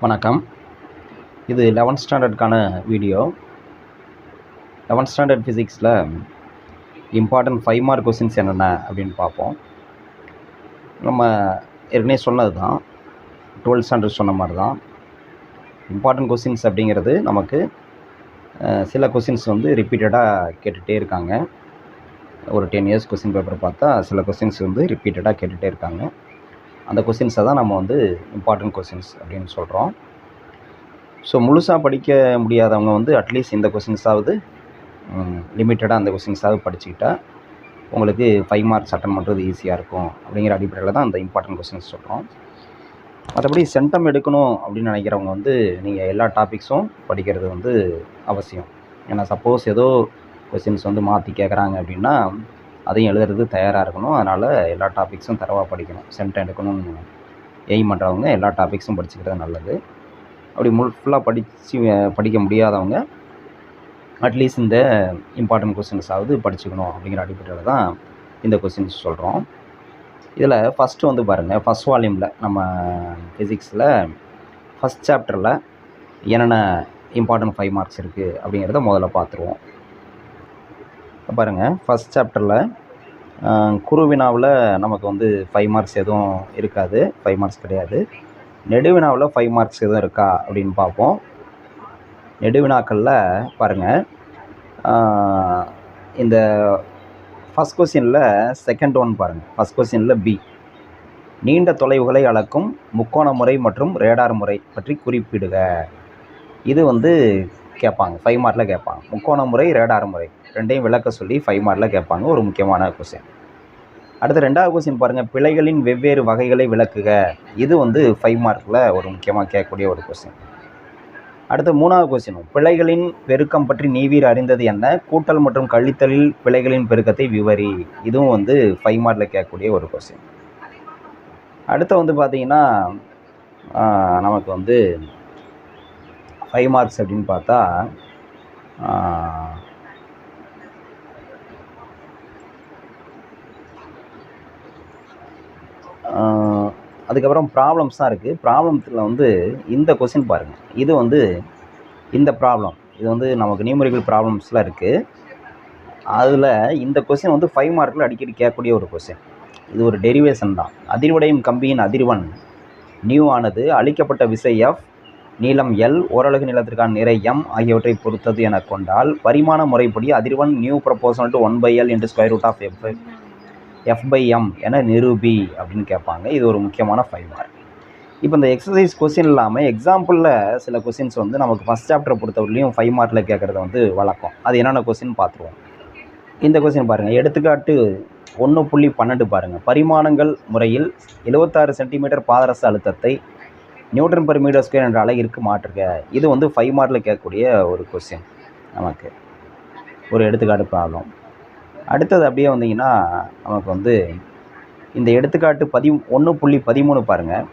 வணக்கம். இது 11th ஸ்டாண்டர்டுக்கான வீடியோ. 11th ஸ்டாண்டர்ட் ஃபிசிக்ஸில் இம்பார்ட்டன்ட் 5 மார்க் கொஸ்டின்ஸ் என்னென்ன அப்படின்னு பார்ப்போம். நம்ம ஏற்கனவே சொன்னது தான், 12th ஸ்டாண்டர்ட் சொன்ன மாதிரி தான். இம்பார்ட்டன்ட் கொஸ்டின்ஸ் அப்படிங்கிறது நமக்கு சில கொஸ்டின்ஸ் ரிப்பீட்டடாக கேட்டுகிட்டே இருக்காங்க. ஒரு 10 இயர்ஸ் கொஸ்டின் பேப்பர் பார்த்தா சில கொஸ்டின்ஸ் ரிப்பீட்டடாக கேட்டுகிட்டே இருக்காங்க. அந்த கொஸ்டின்ஸை தான் நம்ம இம்பார்ட்டன்ட் கொஸ்டின்ஸ் அப்படின்னு சொல்கிறோம். ஸோ முழுசாக படிக்க முடியாதவங்க அட்லீஸ்ட் இந்த கொஸ்டின்ஸாவது லிமிட்டடாக அந்த கொஸ்டின்ஸாவது படிச்சுக்கிட்டால் உங்களுக்கு 5 மார்க்ஸ் அட்டன் பண்ணுறது ஈஸியாக இருக்கும் அப்படிங்கிற அடிப்படையில் தான் அந்த இம்பார்ட்டன்ட் கொஸ்டின்ஸ் சொல்கிறோம். மற்றபடி சென்டம் எடுக்கணும் அப்படின்னு நினைக்கிறவங்க நீங்கள் எல்லா டாபிக்ஸும் படிக்கிறது அவசியம். ஏன்னா சப்போஸ் ஏதோ கொஸ்டின்ஸ் மாற்றி கேட்குறாங்க அப்படின்னா அதையும் எழுதுறது தயாராக இருக்கணும். அதனால் எல்லா டாபிக்ஸும் தரவாக படிக்கணும். சென்டம் எடுக்கணும்னு எய்ம் பண்ணுறவங்க எல்லா டாபிக்ஸும் படிச்சுக்கிறது நல்லது. அப்படி ஃபுல்லாக படிக்க முடியாதவங்க அட்லீஸ்ட் இந்த இம்பார்ட்டன்ட் கொஸ்டின்ஸாவது படிச்சுக்கணும் அப்படிங்கிற அடிப்படையில் தான் இந்த கொஸ்டின்ஸ் சொல்கிறோம். இதில் ஃபஸ்ட்டு பாருங்கள், ஃபஸ்ட் வால்யூமில் நம்ம ஃபிசிக்ஸில் ஃபஸ்ட் சாப்டரில் என்னென்ன இம்பார்ட்டன்ட் 5 மார்க்ஸ் இருக்குது அப்படிங்கிறத முதல்ல பார்த்துருவோம். பாருங்கள், ஃபஸ்ட் சாப்டரில் குறுவினாவில் நமக்கு 5 மார்க்ஸ் எதுவும் இருக்காது, 5 மார்க்ஸ் கிடையாது. நெடுவினாவில் 5 மார்க்ஸ் எதுவும் இருக்கா அப்படின்னு பார்ப்போம். நெடுவினாக்களில் பாருங்கள், இந்த ஃபஸ்ட் கொஸ்டினில் செகண்ட் ஒன் பாருங்கள். ஃபஸ்ட் கொஸ்டினில் பி, நீண்ட தொலைவுகளை அளக்கும் முக்கோண முறை மற்றும் ரேடார் முறை பற்றி குறிப்பிடுக. இது கேட்பாங்க, 5 மார்க்கில் கேட்பாங்க. முக்கோண முறை, ரேடார் முறை ரெண்டையும் விளக்க சொல்லி 5 மார்க்கில் கேட்பாங்க. ஒரு முக்கியமான கொஸ்டின். அடுத்து ரெண்டாவது கொஸ்டின் பாருங்கள், பிழைகளின் வெவ்வேறு வகைகளை விளக்குக. இது 5 மார்க்கில் ஒரு முக்கியமாக கேட்கக்கூடிய ஒரு கொஸ்டின். அடுத்து மூணாவது கொஸ்டின், பிழைகளின் பெருக்கம் பற்றி நீவீர் அறிந்தது என்ன? கூட்டல் மற்றும் கழித்தலில் பிழைகளின் பெருக்கத்தை விவரி. இதுவும் 5 மார்க்கில் கேட்கக்கூடிய ஒரு கொஸ்டின். அடுத்து பார்த்தீங்கன்னா நமக்கு 5 மார்க்ஸ் அப்படின்னு பார்த்தா அதுக்கப்புறம் ப்ராப்ளம்ஸ் தான் இருக்குது. ப்ராப்ளத்தில் இந்த கொஸ்டின் பாருங்கள். இது இந்த ப்ராப்ளம் இது நமக்கு நியூமரிக்கல் ப்ராப்ளம்ஸ்லாம் இருக்குது. அதில் இந்த கொஸ்டின் 5 மார்க்கில் அடிக்கடி கேட்கக்கூடிய ஒரு கொஸ்டின். இது ஒரு டெரிவேஷன் தான். அதிர்வடையும் கம்பியின் அதிர்வெண் நியூ ஆனது அளிக்கப்பட்ட விசை எஃப், நீளம் எல், ஓரலகு நீளத்திற்கான நிறை எம் ஆகியவற்றை பொறுத்தது என கொண்டால் பரிமாண முறைப்படி அதிர்வெண் new proportional to 1/L × √f f/m என நிரூபி அப்படின்னு கேட்பாங்க. இது ஒரு முக்கியமான 5 மார்க். இப்போ இந்த எக்ஸசைஸ் கொஸ்டின் இல்லாமல் எக்ஸாம்பிளில் சில கொஸ்டின்ஸ் நமக்கு ஃபஸ்ட் சாப்டரை பொறுத்தவரையிலையும் 5 மார்க்கில் கேட்குறது வழக்கம். அது என்னென்ன கொஸ்டின் பார்த்துருவோம். இந்த கொஸ்டின் பாருங்கள், எடுத்துக்காட்டு 1.12 பாருங்கள். பரிமாணங்கள் முறையில் 76 சென்டிமீட்டர் பாதரச அழுத்தத்தை Nm/m² என்ற அலகிற்கு மாற்றுக. இது 5 மார்க்கில் கேட்கக்கூடிய ஒரு கொஸ்டின். நமக்கு ஒரு எடுத்துக்காட்டு ப்ராப்ளம். அடுத்தது அப்படியே வந்தீங்கன்னா நமக்கு இந்த எடுத்துக்காட்டு 1.13 பாருங்கள்.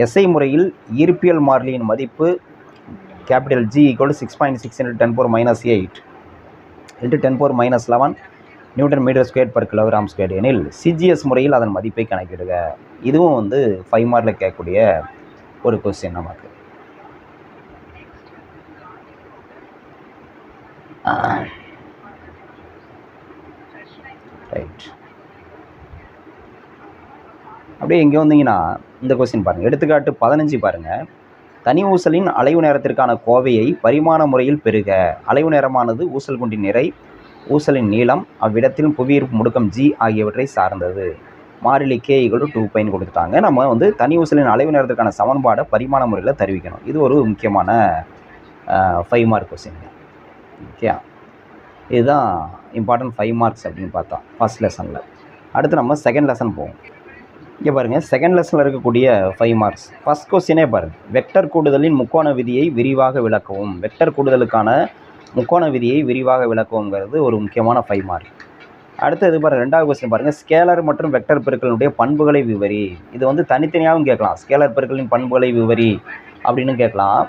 எஸ்ஐ முறையில் ஈர்ப்பியல் மாறிலியின் மதிப்பு கேபிட்டல் G = 6.6 × 10⁻⁸ × 10⁻11 Nm²/kg² எனில் சிஜிஎஸ் முறையில் அதன் மதிப்பை கணக்கிடுக. இதுவும் 5 மார்க்கில் கேட்கக்கூடிய ஒரு கொஸ்டின் நமக்கு. ரைட். அப்படியே இங்கே வந்தீங்கன்னா இந்த கொஸ்டின் பாருங்கள். எடுத்துக்காட்டு 15 பாருங்கள். தனி ஊசலின் அலைவு நேரத்திற்கான கோவையை பரிமாண முறையில் பெறுக. அலைவு நேரமானது ஊசல் குண்டின் நிறை, ஊசலின் நீளம், அவ்விடத்தில் புவியீர்ப்பு முடுக்கம் G ஆகியவற்றை சார்ந்தது. மாறிலி K = 2π கொடுத்துட்டாங்க. நம்ம தனி ஊசலின் அலைவு நேரத்திற்கான சமன்பாடை பரிமாண முறையில் தெரிவிக்கணும். இது ஒரு முக்கியமான 5 மார்க் கொஸ்டின். ஓகே, இதுதான் இம்பார்ட்டன்ட் 5 மார்க்ஸ் அப்படின்னு பார்த்தோம் ஃபஸ்ட் லெசனில். அடுத்து நம்ம செகண்ட் லெசன் போவோம். இங்கே பாருங்கள், செகண்ட் லெசனில் இருக்கக்கூடிய 5 மார்க்ஸ். ஃபஸ்ட் கொஸ்டினே பாருங்கள், வெக்டர் கூடுதலின் முக்கோண விதியை விரிவாக விளக்கவும். வெக்டர் கூடுதலுக்கான முக்கோண விதியை விரிவாக விளக்குவோங்கிறது ஒரு முக்கியமான 5 மார்க். அடுத்தது பாருங்கள், ரெண்டாவது கொஸ்டின் பாருங்கள், ஸ்கேலர் மற்றும் வெக்டர் பெருக்களினுடைய பண்புகளை விவரி. இது தனித்தனியாகவும் கேட்கலாம். ஸ்கேலர் பெருக்களின் பண்புகளை விவரி அப்படின்னு கேட்கலாம்,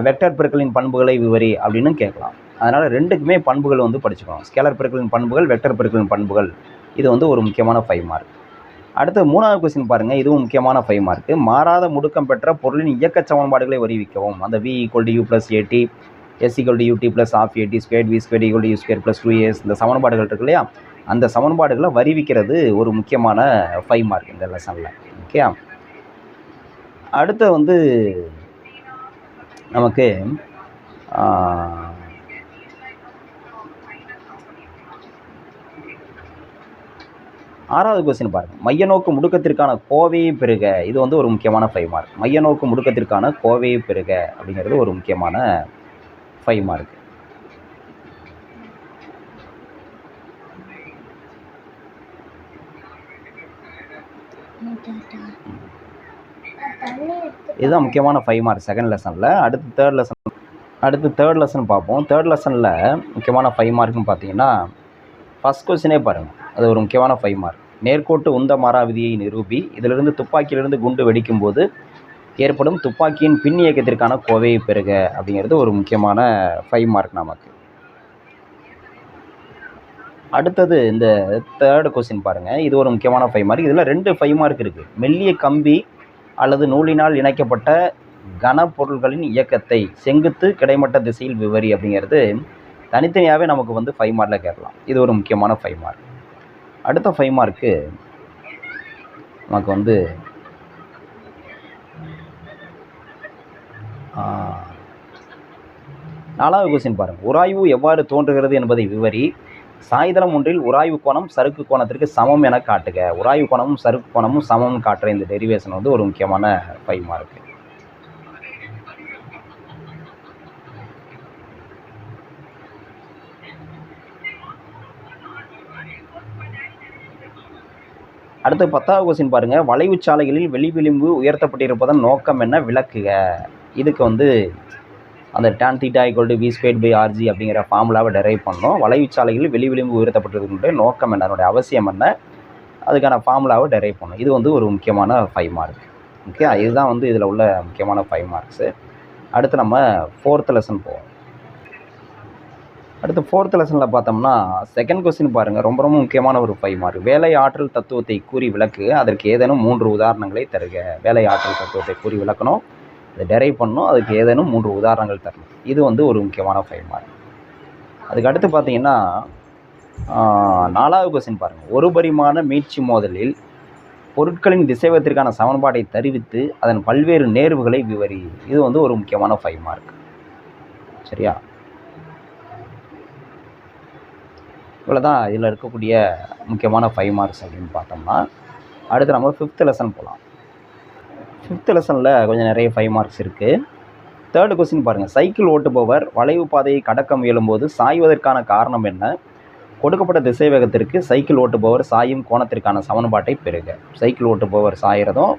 வெக்டர் பெருக்களின் பண்புகளை விவரி அப்படின்னு கேட்கலாம். அதனால் ரெண்டுக்குமே பண்புகள் படிச்சுக்கணும். ஸ்கேலர் பெருக்களின் பண்புகள், வெக்டர் பெருக்களின் பண்புகள். இது ஒரு முக்கியமான 5 மார்க். அடுத்து 3வது கொஸ்டின் பாருங்கள், இதுவும் முக்கியமான 5 மார்க்கு. மாறாத முடுக்கம் பெற்ற பொருளின் இயக்க சமன்பாடுகளை வருவிக்கவும். அந்த v = u + at, s = ut + ½ at squared, v squared = u squared + 2as, இந்த சமன்பாடுகள் இருக்கு இல்லையா, அந்த சமன்பாடுகளை வருவிக்கிறது ஒரு முக்கியமான 5 மார்க் இந்த லெசனில். ஓகே, அடுத்து வந்து நமக்கு 6வது கொஸ்டின் பாருங்கள், மையநோக்கு முடுக்கத்திற்கான கோவையை பெறுக. இது வந்து ஒரு முக்கியமான 5 மார்க். மையநோக்கு முடுக்கத்திற்கான கோவையை பெறுக அப்படிங்கிறது ஒரு முக்கியமான 5 மார்க். இதுதான் முக்கியமான 5 மார்க் செகண்ட் லெசனில். அடுத்து தேர்ட் லெசன் பார்ப்போம். தேர்ட் லெசனில் முக்கியமான 5 மார்க்குன்னு பார்த்தீங்கன்னா, ஃபஸ்ட் கொஸ்டினே பாருங்கள், அது ஒரு முக்கியமான 5 மார்க். நேர்கோட்டு உந்த மாறா விதியை நிரூபி. இதிலிருந்து துப்பாக்கியிலிருந்து குண்டு வெடிக்கும் போது ஏற்படும் துப்பாக்கியின் பின் இயக்கத்திற்கான கோவையை பெறுக அப்படிங்கிறது ஒரு முக்கியமான 5 மார்க் நமக்கு. அடுத்தது இந்த தேர்டு கொஸ்டின் பாருங்கள், இது ஒரு முக்கியமான 5 மார்க். இதில் 2 5 மார்க் இருக்குது. மெல்லிய கம்பி அல்லது நூலினால் இணைக்கப்பட்ட கனப்பொருள்களின் இயக்கத்தை செங்குத்து கிடைமட்ட திசையில் விவரி அப்படிங்கிறது தனித்தனியாகவே நமக்கு வந்து 5 மார்க்கில் கேட்கலாம். இது ஒரு முக்கியமான 5 மார்க். அடுத்த 5 மார்க்கு நமக்கு வந்து 4வது கொஸ்டின் பாருங்கள், உராய்வு எவ்வாறு தோன்றுகிறது என்பதை விவரி. சாய்தளம் ஒன்றில் உராய்வு கோணம் சறுக்கு கோணத்திற்கு சமம் என காட்டுக. உராய்வு கோணமும் சறுக்கு கோணமும் சமம் காட்டுற இந்த டெரிவேஷன் வந்து ஒரு முக்கியமான 5 மார்க்கு. அடுத்து 10வது கொஸ்டின் பாருங்கள், வளைவு சாலைகளில் வெளி விளிம்பு உயர்த்தப்பட்டிருப்பதன் நோக்கம் என்ன, விளக்குக. இதுக்கு வந்து அந்த tan θ = v²/rg அப்படிங்கிற ஃபார்முலாவை டெரைவ் பண்ணோம். வளைவு சாலைகளில் வெளி விளிம்பு உயர்த்தப்பட்டிருக்கின்ற நோக்கம் என்ன, அதனுடைய அவசியம் என்ன, அதுக்கான ஃபார்முலாவை டெரைவ் பண்ணோம். இது வந்து ஒரு முக்கியமான 5 மார்க். ஓகே, இதுதான் வந்து இதில் உள்ள முக்கியமான 5 மார்க்ஸு. அடுத்து நம்ம 4th லெசன் போவோம். அடுத்து 4th லெசனில் பார்த்தோம்னா செகண்ட் கொஸ்டின் பாருங்கள், ரொம்ப ரொம்ப முக்கியமான ஒரு 5 மார்க். வேலை ஆற்றல் தத்துவத்தை கூறி விளக்கு. அதற்கு ஏதேனும் 3 உதாரணங்களை தருக. வேலை ஆற்றல் தத்துவத்தை கூறி விளக்கணும், அதை டெரைவ் பண்ணணும், அதுக்கு ஏதேனும் 3 உதாரணங்கள் தரணும். இது வந்து ஒரு முக்கியமான 5 மார்க். அதுக்கு அடுத்து பார்த்தீங்கன்னா 4வது கொஸ்டின் பாருங்கள், ஒரு பரிமாண மீட்சி மோதலில் பொருட்களின் திசைவேகத்திற்கான சமன்பாட்டை தருவித்து அதன் பல்வேறு நேர்வுகளை விவரி. இது வந்து ஒரு முக்கியமான 5 மார்க். சரியா, இவ்வளோதான் இதில் இருக்கக்கூடிய முக்கியமான 5 மார்க்ஸ் அப்படின்னு பார்த்தோம்னா, அடுத்து நம்ம 5th லெசன் போகலாம். 5th லெசனில் கொஞ்சம் நிறைய 5 மார்க்ஸ் இருக்குது. தேர்டு கொஸ்டின் பாருங்கள், சைக்கிள் ஓட்டுபவர் வளைவு பாதையை கடக்க முயலும்போது சாய்வதற்கான காரணம் என்ன. கொடுக்கப்பட்ட திசை வேகத்திற்கு சைக்கிள் ஓட்டுபவர் சாயும் கோணத்திற்கான சமன்பாட்டை பெறுக. சைக்கிள் ஓட்டுபவர் சாயிறதும்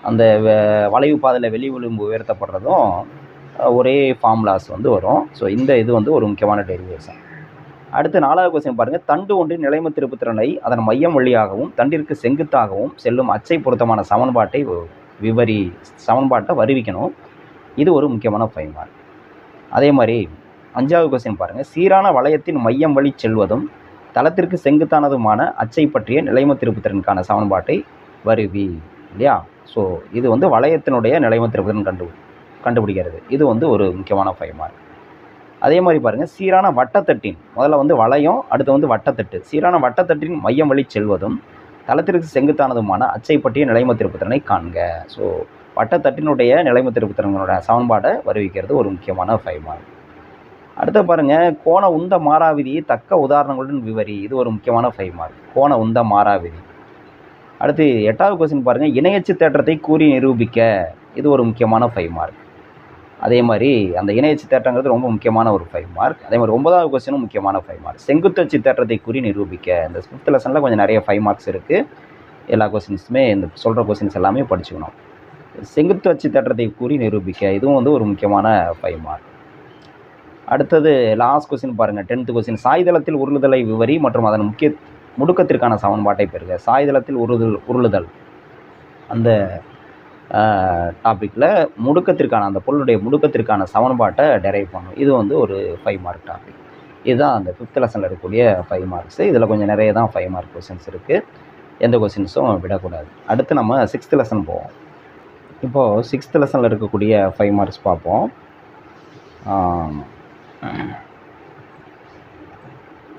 அந்த வளைவு பாதையில் வெளி விளிம்பு உயர்த்தப்படுறதும் ஒரே ஃபார்முலாஸ் வந்து வரும். ஸோ இந்த இது வந்து ஒரு முக்கியமான டெரிவேஷன். அடுத்து 4வது கொஸ்டின் பாருங்கள், தண்டு ஒன்றின் நிலைம திருப்புத்திறனை அதன் மையம் வழியாகவும் தண்டிற்கு செங்குத்தாகவும் செல்லும் அச்சை பொருத்தமான சமன்பாட்டை விவரி. சமன்பாட்டை வருவிக்கணும். இது ஒரு முக்கியமான 5 மார்க். அதே மாதிரி 5வது கொஸ்டின் பாருங்கள், சீரான வளையத்தின் மையம் வழி செல்வதும் தளத்திற்கு செங்குத்தானதுமான அச்சை பற்றிய நிலைம திருப்புத்திறனுக்கான சமன்பாட்டை வருவி. இல்லையா, ஸோ இது வந்து வளையத்தினுடைய நிலைம திருப்புத்திறன் கண்டுபிடிக்கிறது. இது வந்து ஒரு முக்கியமான 5 மார்க். அதே மாதிரி பாருங்கள், சீரான வட்டத்தட்டின் முதல்ல வந்து வளையம், அடுத்து வந்து வட்டத்தட்டு. சீரான வட்டத்தட்டின் மையம் வழி செல்வதும் தளத்திற்கு செங்குத்தானதுமான அச்சை பற்றிய நிலைம திருப்புத்திறனை காண்க. ஸோ வட்டத்தட்டினுடைய நிலைம திருப்புத்திறனோட சமன்பாடை வருவிக்கிறது ஒரு முக்கியமான 5 மார்க். அடுத்து பாருங்கள், கோண உந்த மாறாவிதியை தக்க உதாரணங்களுடன் விவரி. இது ஒரு முக்கியமான 5 மார்க். கோண உந்த மாறாவிதி. அடுத்து 8வது கொஸ்டின் பாருங்கள், இணையச்சு தேற்றத்தை கூறி நிரூபிக்க. இது ஒரு முக்கியமான 5 மார்க். அதே மாதிரி அந்த இணையச்சு தேற்றங்கிறது ரொம்ப முக்கியமான ஒரு 5 மார்க். அதே மாதிரி 9வது கொஸ்டினும் முக்கியமான 5 மார்க். செங்குத்தச்சு தேற்றத்தை கூறி நிரூபிக்க. இந்த 5th லெசனில் கொஞ்சம் நிறைய 5 மார்க்ஸ் இருக்குது. எல்லா கொஸ்டின்ஸுமே இந்த சொல்கிற கொஸ்டின்ஸ் எல்லாமே படிச்சுக்கணும். செங்குத்து அச்சு தேற்றத்தை கூறி நிரூபிக்க, இதுவும் வந்து ஒரு முக்கியமான 5 மார்க். அடுத்தது லாஸ்ட் கொஸ்டின் பாருங்கள், 10th கொஸ்டின், சாய்தளத்தில் உருளுதலை விவரி மற்றும் அதன் முடுக்கத்திற்கான சமன்பாட்டை பெறுக. சாய்தளத்தில் உருளுதல் அந்த டாப்பிக்கில் முடுக்கத்திற்கான அந்த பொருளுடைய முடுக்கத்திற்கான சமன்பாட்டை டெரைவ் பண்ணும். இது வந்து ஒரு 5 மார்க் டாபிக். இதுதான் அந்த 5th லெசனில் இருக்கக்கூடிய 5 மார்க்ஸு. இதில் கொஞ்சம் நிறைய தான் 5 மார்க் கொஸ்டின்ஸ் இருக்குது. எந்த கொஸ்டின்ஸும் விடக்கூடாது. அடுத்து நம்ம 6th லெசன் போவோம். இப்போது 6th லெசனில் இருக்கக்கூடிய 5 மார்க்ஸ் பார்ப்போம்.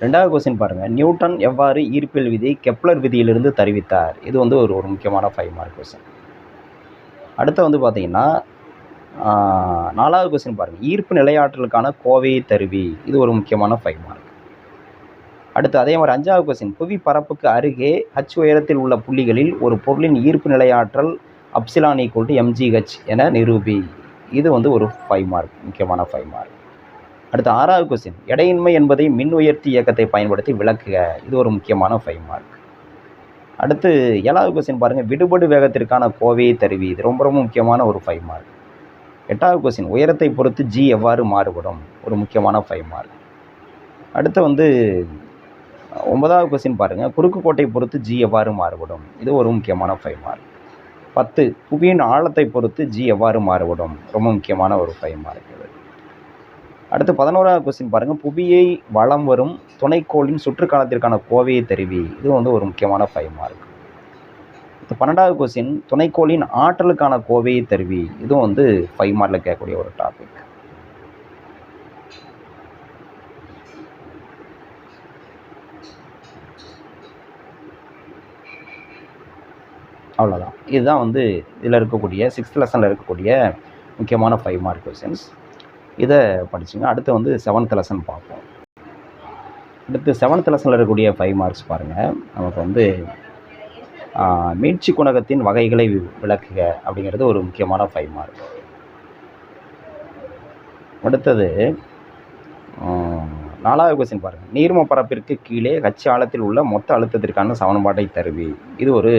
2வது கொஸ்டின் பாருங்கள். நியூட்டன் எவ்வாறு ஈர்ப்பியல் விதியை கெப்லர் விதியிலிருந்து தருவித்தார்? இது வந்து ஒரு முக்கியமான 5 மார்க் கொஸ்டின். அடுத்து வந்து பார்த்தீங்கன்னா 4வது கொஸ்டின் பாருங்கள். ஈர்ப்பு நிலையாற்றலுக்கான கோவையை தருவி. இது ஒரு முக்கியமான 5 மார்க். அடுத்து அதே மாதிரி 5வது கொஸ்டின். புவி பரப்புக்கு அருகே h உயரத்தில் உள்ள புள்ளிகளில் ஒரு பொருளின் ஈர்ப்பு நிலையாற்றல் எப்சிலான் = mgh என நிரூபி. இது வந்து ஒரு 5 மார்க், முக்கியமான 5 மார்க். அடுத்து 6வது கொஸ்டின். எடையின்மை என்பதை மின் உயர்த்தி இயக்கத்தை பயன்படுத்தி விளக்குக. இது ஒரு முக்கியமான 5 மார்க். அடுத்து 7வது கொஸ்டின் பாருங்கள். விடுபடு வேகத்திற்கான கோவையை தருவி. இது ரொம்ப முக்கியமான ஒரு 5 மார்க். 8வது கொஸ்டின். உயரத்தை பொறுத்து g எவ்வாறு மாறுபடும்? ஒரு முக்கியமான 5 மார்க். அடுத்து வந்து 9வது கொஸ்டின் பாருங்கள். குறுக்கு கோட்டை பொறுத்து g எவ்வாறு மாறுபடும்? இது ஒரு முக்கியமான 5 மார்க். 10. புவியின் ஆழத்தை பொறுத்து g எவ்வாறு மாறுபடும்? ரொம்ப முக்கியமான ஒரு 5 மார்க் இது. அடுத்து 11வது கொஸ்டின் பாருங்கள். புவியை வலம் வரும் துணைக்கோளின் சுற்றுக்காலத்திற்கான கோவையை தருவி. இது வந்து ஒரு முக்கியமான 5 மார்க். 12வது கொஸ்டின். துணைக்கோளின் ஆற்றலுக்கான கோவையை தருவி. இதுவும் வந்து 5 மார்க்கில் கேட்கக்கூடிய ஒரு டாபிக். அவ்வளோதான். இதுதான் வந்து இதில் இருக்கக்கூடிய 6th லெசனில் இருக்கக்கூடிய முக்கியமான 5 மார்க் கொஸ்டின்ஸ். இதை படிச்சுங்க. அடுத்து வந்து 7th லெசன் பார்ப்போம். அடுத்து 7th லெசனில் இருக்கக்கூடிய 5 மார்க்ஸ் பாருங்கள். நமக்கு வந்து மீட்சி குணகத்தின் வகைகளை விளக்குக அப்படிங்கிறது ஒரு முக்கியமான 5 மார்க். அடுத்தது 4வது கொஸ்டின் பாருங்கள். நீர்ம பரப்பிற்கு கீழே h ஆழத்தில் உள்ள மொத்த அழுத்தத்திற்கான சமன்பாட்டை தருவி. இது ஒரு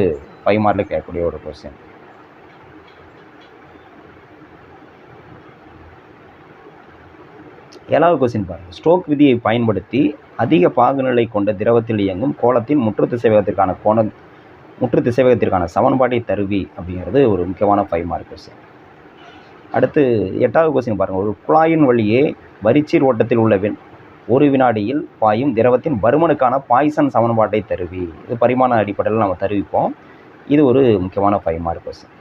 5 மார்க்கில் கேட்கக்கூடிய ஒரு கொஸ்டின். ஏழாவது கொஸ்டின் பாருங்கள். ஸ்டோக் விதியை பயன்படுத்தி அதிக பாகுநிலை கொண்ட திரவத்தில் இயங்கும் கோளத்தின் முற்று திசைவேகத்திற்கான சமன்பாட்டை தருவி அப்படிங்கிறது ஒரு முக்கியமான 5 மார்க் கொஸ்டின். அடுத்து 8வது கொஸ்டின் பாருங்கள். ஒரு குழாயின் வழியே வரிச்சீர் ஓட்டத்தில் உள்ள ஒரு வினாடியில் பாயும் திரவத்தின் பருமனுக்கான பாய்சன் சமன்பாட்டை தருவி. இது பரிமாண அடிப்படையில் நம்ம தருவிப்போம். இது ஒரு முக்கியமான 5 மார்க் கொஸ்டின்.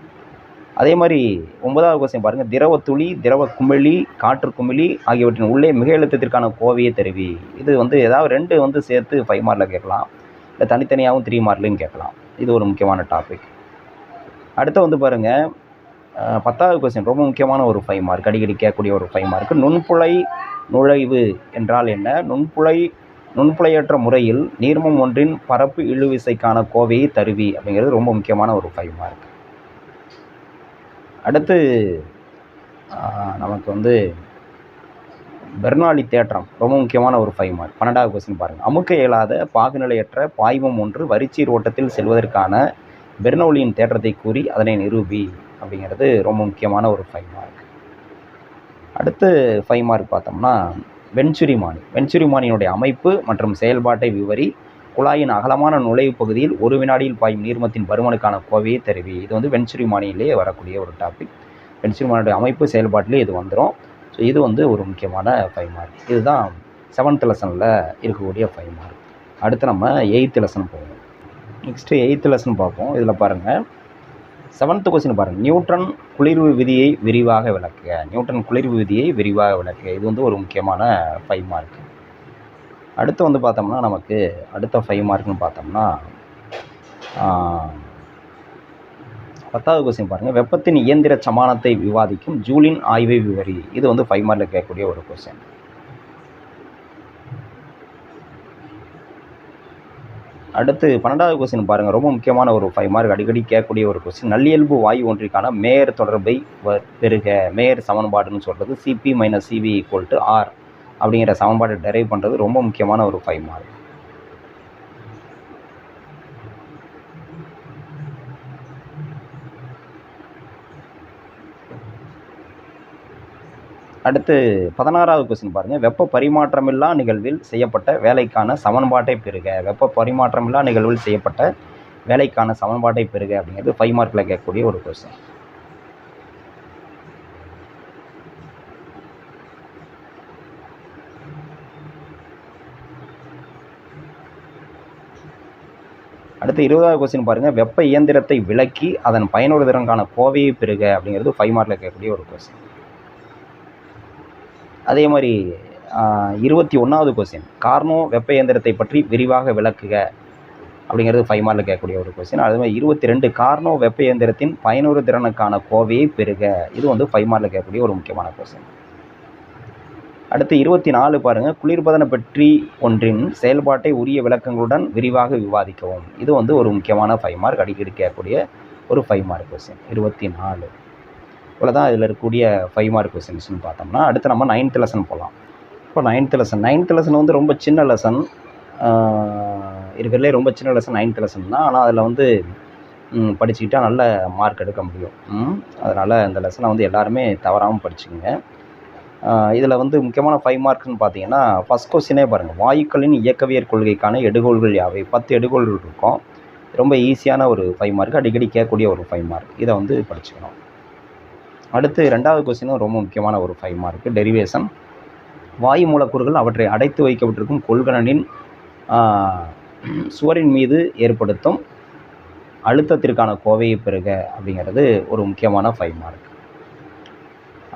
அதே மாதிரி 9வது கொஸ்டின் பாருங்கள். திரவ துளி, திரவ குமிழி, காற்று குமிழி ஆகியவற்றின் உள்ளே மிக அழுத்தத்திற்கான கோவையை தருவி. இது வந்து ஏதாவது 2 வந்து சேர்த்து 5 மார்க்கில் கேட்கலாம், இல்லை தனித்தனியாகவும் 3 மார்க்லையும் கேட்கலாம். இது ஒரு முக்கியமான டாபிக். அடுத்து வந்து பாருங்கள் 10வது கொஸ்டின். ரொம்ப முக்கியமான ஒரு 5 மார்க், அடிக்கடி கேட்கக்கூடிய ஒரு 5 மார்க். நுண்புழை நுழைவு என்றால் என்ன? நுண்புழையற்ற முறையில் நீர்மம் ஒன்றின் பரப்பு இழுவிசைக்கான கோவையை தருவி அப்படிங்கிறது ரொம்ப முக்கியமான ஒரு 5 மார்க். அடுத்து நமக்கு வந்து பெர்னாலி தேற்றம் ரொம்ப முக்கியமான ஒரு 5 மார்க். 12வது கொஸ்டின் பாருங்கள். அமுக்க இயலாத பாகுநிலையற்ற பாய்மம் ஒன்று வரிச்சீர் ஓட்டத்தில் செல்வதற்கான பெர்னௌலியின் தேற்றத்தை கூறி அதனை நிரூபி அப்படிங்கிறது ரொம்ப முக்கியமான ஒரு 5 மார்க். அடுத்து 5 மார்க் பார்த்தோம்னா வென்ச்சுரிமானியினுடைய அமைப்பு மற்றும் செயல்பாட்டை விவரி. குழாயின் அகலமான நுழைவு பகுதியில் ஒரு வினாடியில் பாயும் நீர்மத்தின் பருமனுக்கான கோவையை தருவி. இது வந்து வென்ச்சுரிமானியிலேயே வரக்கூடிய ஒரு டாபிக். வென்ச்சுரிமானியுடைய அமைப்பு செயல்பாட்டிலே இது வந்துடும். ஸோ இது வந்து ஒரு முக்கியமான 5 மார்க். இதுதான் 7th லெசனில் இருக்கக்கூடிய 5 மார்க். அடுத்து நம்ம 8th லெசன் போவோம். நெக்ஸ்ட்டு 8th லெசன் பார்ப்போம். இதில் பாருங்கள் 7th கொஸ்டின் பாருங்கள். நியூட்டன் குளிர்வு விதியை விரிவாக விளக்குக. இது வந்து ஒரு முக்கியமான 5 மார்க். அடுத்து வந்து பார்த்தோம்னா நமக்கு அடுத்த 5 மார்க்னு பார்த்தோம்னா 10வது கொஸ்டின் பாருங்கள். வெப்பத்தின் இயந்திர சமானத்தை விவாதிக்கும் ஜூலின் ஆய்வை விவரி. இது வந்து 5 மார்க்கில் கேட்கக்கூடிய ஒரு கொஸ்டின். அடுத்து 12வது கொஸ்டின் பாருங்கள். ரொம்ப முக்கியமான ஒரு 5 மார்க், அடிக்கடி கேட்கக்கூடிய ஒரு கொஸ்டின். நல்லியல்பு வாயு ஒன்றிற்கான மேயர் தொடர்பை பெறுக. மேயர் சமன்பாடுன்னு சொல்கிறது Cp - Cv = R அப்படிங்கிற சமன்பாட்டை டெரைவ் பண்ணுறது ரொம்ப முக்கியமான ஒரு 5 மார்க். அடுத்து 16வது கொஸ்டின் பாருங்கள். வெப்ப பரிமாற்றமில்லா நிகழ்வில் செய்யப்பட்ட வேலைக்கான சமன்பாட்டை பெறுக. அப்படிங்கிறது 5 மார்க்கில் கேட்கக்கூடிய ஒரு கொஸ்டின். அடுத்து 20வது கொஸ்டின் பாருங்கள், வெப்ப இயந்திரத்தை விளக்கி அதன் பயனுறு திறனுக்கான கோவையை பெறுக அப்படிங்கிறது 5 மார்க்கில் கேட்கக்கூடிய ஒரு கொஸ்டின். அதே மாதிரி 21வது கொஸ்டின், கார்னோ வெப்ப இயந்திரத்தை பற்றி விரிவாக விளக்குக அப்படிங்கிறது 5 மார்க்கில் கேட்கக்கூடிய ஒரு கொஸ்டின். அதே மாதிரி 22, கார்னோ வெப்ப இயந்திரத்தின் பயனுறு திறனுக்கான கோவையை பெறுக. இது வந்து 5 மார்க்கில் கேட்கக்கூடிய ஒரு முக்கியமான கொஸ்டின். அடுத்து 24 பாருங்கள், குளிர்பதன பெட்டி ஒன்றின் செயல்பாட்டை உரிய விளக்கங்களுடன் விரிவாக விவாதிக்கவும். இது வந்து ஒரு முக்கியமான 5 மார்க், அடிக்கடி கேட்கக்கூடிய ஒரு 5 மார்க் கொஸ்டின். 24 இவ்வளோ தான் இதில் இருக்கக்கூடிய 5 மார்க் கொஸ்டின்ஸ்னு பார்த்தோம்னா, அடுத்து நம்ம 9th லெசன் போகலாம். இப்போ 9th லெசன் வந்து ரொம்ப சின்ன லெசன், இருக்கிறதுலே ரொம்ப சின்ன லெசன் 9th லெசன் தான். ஆனால் அதில் வந்து படிச்சுக்கிட்டால் நல்ல மார்க் எடுக்க முடியும். அதனால் இந்த லெசனை வந்து எல்லாருமே தவறாமல் படிச்சுக்கோங்க. இதில் வந்து முக்கியமான 5 மார்க்ஸ்னு பார்த்தீங்கன்னா, ஃபஸ்ட் கொஸ்டினே பாருங்கள், வாயுக்களின் இயக்கவியற் கொள்கைக்கான எடுகோள்கள் யாவை? 10 எடுகோள்கள் இருக்கும். ரொம்ப ஈஸியான ஒரு 5 மார்க், அடிக்கடி கேட்கக்கூடிய ஒரு 5 மார்க். இதை வந்து படிச்சுக்கணும். அடுத்து 2வது கொஸ்டினும் ரொம்ப முக்கியமான ஒரு 5 மார்க், டெரிவேஷன். வாயு மூலக்கூறுகள் அவற்றை அடைத்து வைக்கப்பட்டிருக்கும் கொள்கலனின் சுவரின் மீது ஏற்படுத்தும் அழுத்தத்திற்கான கோவையை பெறுக அப்படிங்கிறது ஒரு முக்கியமான 5 மார்க்.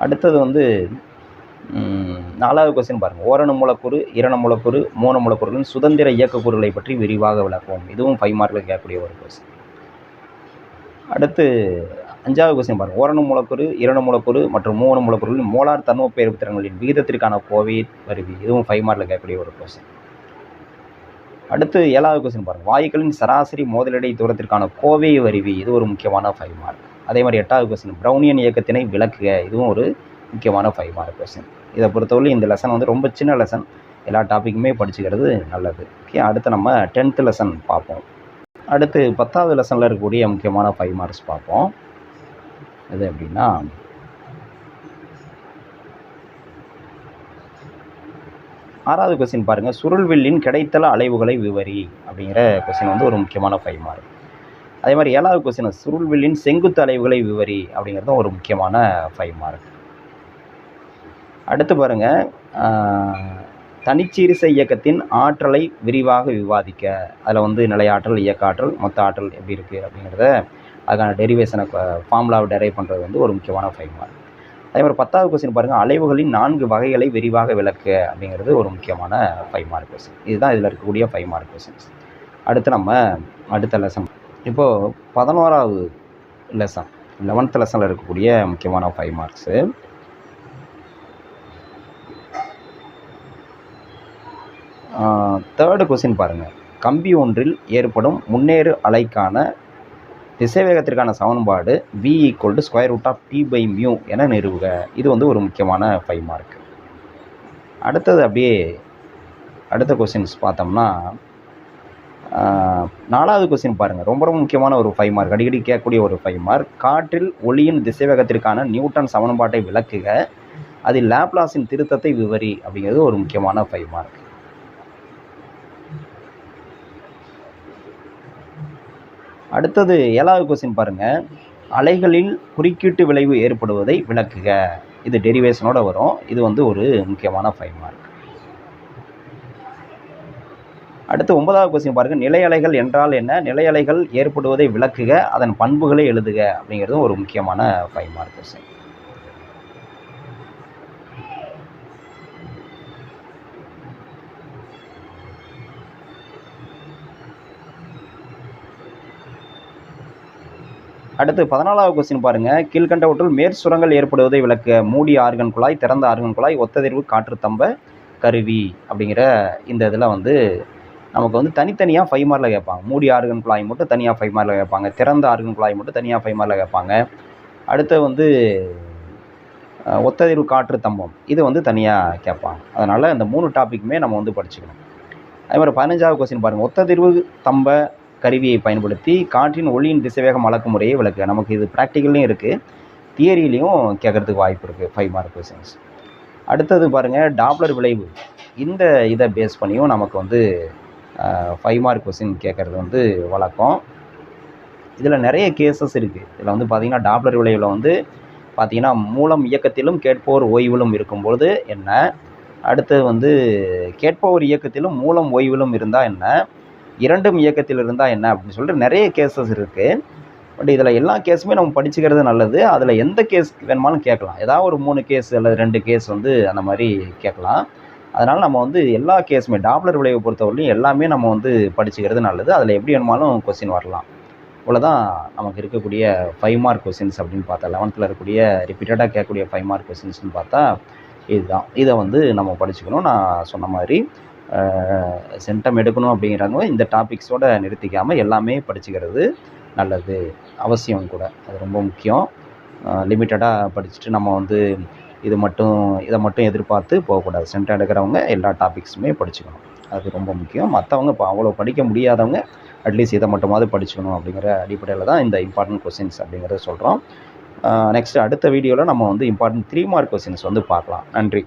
அடுத்தது வந்து 4வது கொஸ்டின் பாருங்கள், ஓரணு மூலக்கூறு, இரண்டு மூலக்கூறு, 3 மூலக்கூறுகளின் சுதந்திர இயக்கக்கூறுகளை பற்றி விரிவாக விளக்குவோம். இதுவும் 5 மார்க்கில் கேட்கக்கூடிய ஒரு கொஸ்டின். அடுத்து 5வது கொஸ்டின் பாருங்கள், ஓரணு மூலக்கூறு, இரண்டு மூலக்கூறு மற்றும் 3 மூலக்கூறுகளின் மோலார் தன்மொப்பெயர்ப்பு திறன்களின் விகிதத்திற்கான கோவையை வருவி. இதுவும் 5 மார்க்கில் கேட்கக்கூடிய ஒரு கொஸ்டின். அடுத்து 7வது கொஸ்டின் பாருங்கள், வாயுக்களின் சராசரி மோதலிடை தூரத்திற்கான கோவையை வருவி. இது ஒரு முக்கியமான 5 மார்க். அதே மாதிரி 8வது கொஸ்டின், பிரவுனியன் இயக்கத்தினை விளக்குக. இதுவும் ஒரு முக்கியமான 5 மார்க் கொஸ்டின். இதை பொறுத்தவரை இந்த லெசன் வந்து ரொம்ப சின்ன லெசன், எல்லா டாப்பிக்குமே படிச்சுக்கிறது நல்லது. ஓகே, அடுத்து நம்ம 10th லெசன் பார்ப்போம். அடுத்து 10வது லெசனில் இருக்கக்கூடிய முக்கியமான 5 மார்க்ஸ் பார்ப்போம். இது எப்படின்னா, ஆறாவது கொஸ்டின் பாருங்கள், சுருள்வில்லின் கிடைத்தள அலைவுகளை விவரி அப்படிங்கிற கொஸ்டின் வந்து ஒரு முக்கியமான 5 மார்க். அதே மாதிரி 7வது கொஸ்டின், சுருள்வில்லின் செங்குத்து அலைவுகளை விவரி அப்படிங்கிறதும் ஒரு முக்கியமான 5 மார்க். அடுத்து பாருங்கள், தனிச்சீரிசை இயக்கத்தின் ஆற்றலை விரிவாக விவாதிக்க. அதில் வந்து நிலையாற்றல், இயக்க ஆற்றல், மொத்த ஆற்றல் எப்படி இருக்குது அப்படிங்கிறத, அதுக்கான டெரிவேஷனை ஃபார்முலாவை டெரைவ் பண்ணுறது வந்து ஒரு முக்கியமான 5 மார்க். அதே மாதிரி 10வது கொஸ்டின் பாருங்கள், அலைவுகளின் 4 வகைகளை விரிவாக விளக்க அப்படிங்கிறது ஒரு முக்கியமான 5 மார்க் கொஸ்டின். இதுதான் இதில் இருக்கக்கூடிய 5 மார்க் கொஸ்டின்ஸ். அடுத்து நம்ம அடுத்த லெசன், இப்போது 11வது லெசன் 11th லெசனில் இருக்கக்கூடிய முக்கியமான 5 மார்க்ஸு. 3rd கொஸ்டின் பாருங்கள், கம்பி ஒன்றில் ஏற்படும் முன்னேறு அலைக்கான திசைவேகத்திற்கான சமன்பாடு v = T/μ என நிறுவுக. இது வந்து ஒரு முக்கியமான 5 மார்க். அடுத்தது அப்படியே அடுத்த கொஸ்டின்ஸ் பார்த்தோம்னா, 4வது கொஸ்டின் பாருங்கள், ரொம்ப ரொம்ப முக்கியமான ஒரு 5 மார்க், அடிக்கடி கேட்கக்கூடிய ஒரு 5 மார்க். காற்றில் ஒளியின் திசைவேகத்திற்கான நியூட்டன் சமன்பாட்டை விளக்குக, அதில் லாப்லாஸின் திருத்தத்தை விவரி அப்படிங்கிறது ஒரு முக்கியமான 5 மார்க். அடுத்தது 7வது கொஸ்டின் பாருங்கள், அலைகளில் குறுக்கீட்டு விளைவு ஏற்படுவதை விளக்குக. இது டெரிவேஷனோட வரும். இது வந்து ஒரு முக்கியமான 5 மார்க். அடுத்து 9வது கொஸ்டின் பாருங்கள், நிலை அலைகள் என்றால் என்ன? நிலை அலைகள் ஏற்படுவதை விளக்குக, அதன் பண்புகளை எழுதுக அப்படிங்கிறதும் ஒரு முக்கியமான 5 மார்க் கொஸ்டின். அடுத்து 14வது கொஸ்டின் பாருங்கள், கீழ்கண்டவற்றுள் மேற்சுரங்கள் ஏற்படுவதை விளக்க. மூடி ஆர்கன் குழாய், திறந்த ஆர்கன் குழாய், ஒத்ததிர்வு காற்றுத்தம்ப கருவி அப்படிங்கிற இந்த இதில் வந்து நமக்கு வந்து தனித்தனியாக 5 மார்க்கில் கேட்பாங்க. மூடி ஆர்கன் குழாய் மட்டும் தனியாக 5 மார்க்கில் கேட்பாங்க, திறந்த ஆர்கன் குழாய் மட்டும் தனியாக 5 மார்க்கில் கேட்பாங்க. அடுத்து வந்து ஒத்ததிர்வு காற்று தம்பம், இது வந்து தனியாக கேட்பாங்க. அதனால் இந்த 3 டாப்பிக்குமே நம்ம வந்து படிச்சுக்கணும். அதே மாதிரி 15வது கொஸ்டின் பாருங்கள், ஒத்ததிர்வு தம்ப கருவியை பயன்படுத்தி காற்றின் ஒளியின் திசைவேகம் அளக்கும் முறையை விளக்குக. நமக்கு இது ப்ராக்டிக்கல்லையும் இருக்குது, தியரியிலையும் கேட்குறதுக்கு வாய்ப்பு இருக்குது 5 மார்க் கொஸ்டின்ஸ். அடுத்தது பாருங்கள், டாப்ளர் விளைவு, இந்த இதை பேஸ் பண்ணியும் நமக்கு வந்து 5 மார்க் கொஸ்டின் கேட்குறது வந்து வழக்கம். இதில் நிறைய கேசஸ் இருக்குது. இதில் வந்து பார்த்திங்கன்னா, டாப்ளர் விளைவில் வந்து பார்த்திங்கன்னா, மூலம் இயக்கத்திலும் கேட்போர் ஓய்விலும் இருக்கும்பொழுது என்ன, அடுத்து வந்து கேட்போர் இயக்கத்திலும் மூலம் ஓய்விலும் இருந்தால் என்ன, இரண்டும் இயக்கத்தில் இருந்தால் என்ன அப்படின்னு சொல்லிட்டு நிறைய கேசஸ் இருக்குது. பட் இதில் எல்லா கேஸுமே நம்ம படிச்சுக்கிறது நல்லது. அதில் எந்த கேஸ் வேணுமாலும் கேட்கலாம். ஏதாவது ஒரு 3 கேஸ் அல்லது 2 கேஸ் வந்து அந்த மாதிரி கேட்கலாம். அதனால் நம்ம வந்து எல்லா கேஸுமே டாப்ளர் விளைவை பொறுத்தவரையிலும் எல்லாமே நம்ம வந்து படிச்சுக்கிறது நல்லது. அதில் எப்படி வேணுமாலும் கொஸ்டின் வரலாம். இவ்வளோதான் நமக்கு இருக்கக்கூடிய 5 மார்க் கொஸ்டின்ஸ் அப்படின்னு பார்த்தா 11th இருக்கக்கூடிய ரிப்பீட்டடாக கேட்கக்கூடிய 5 மார்க் கொஸ்டின்ஸ்னு பார்த்தா இதுதான். இதை வந்து நம்ம படிச்சுக்கணும். நான் சொன்ன மாதிரி சென்டம் எடுக்கணும் அப்படிங்கிறவங்க இந்த டாபிக்ஸோட நிறுத்திக்காமல் எல்லாமே படிச்சுக்கிறது நல்லது, அவசியம் கூட. அது ரொம்ப முக்கியம். லிமிட்டடாக படிச்சுட்டு நம்ம வந்து இதை மட்டும் எதிர்பார்த்து போகக்கூடாது. சென்டம் எடுக்கிறவங்க எல்லா டாபிக்ஸுமே படிச்சுக்கணும். அது ரொம்ப முக்கியம். மற்றவங்க இப்போ அவ்வளோ படிக்க முடியாதவங்க அட்லீஸ்ட் இதை மட்டுமாவது படிச்சுக்கணும் அப்படிங்கிற அடிப்படையில் தான் இந்த இம்பார்ட்டன்ட் கொஸ்டின்ஸ் அப்படிங்கிறத சொல்கிறோம். நெக்ஸ்ட் அடுத்த வீடியோவில் நம்ம வந்து இம்பார்ட்டன்ட் 3 மார்க் கொஸ்டின்ஸ் வந்து பார்க்கலாம். நன்றி.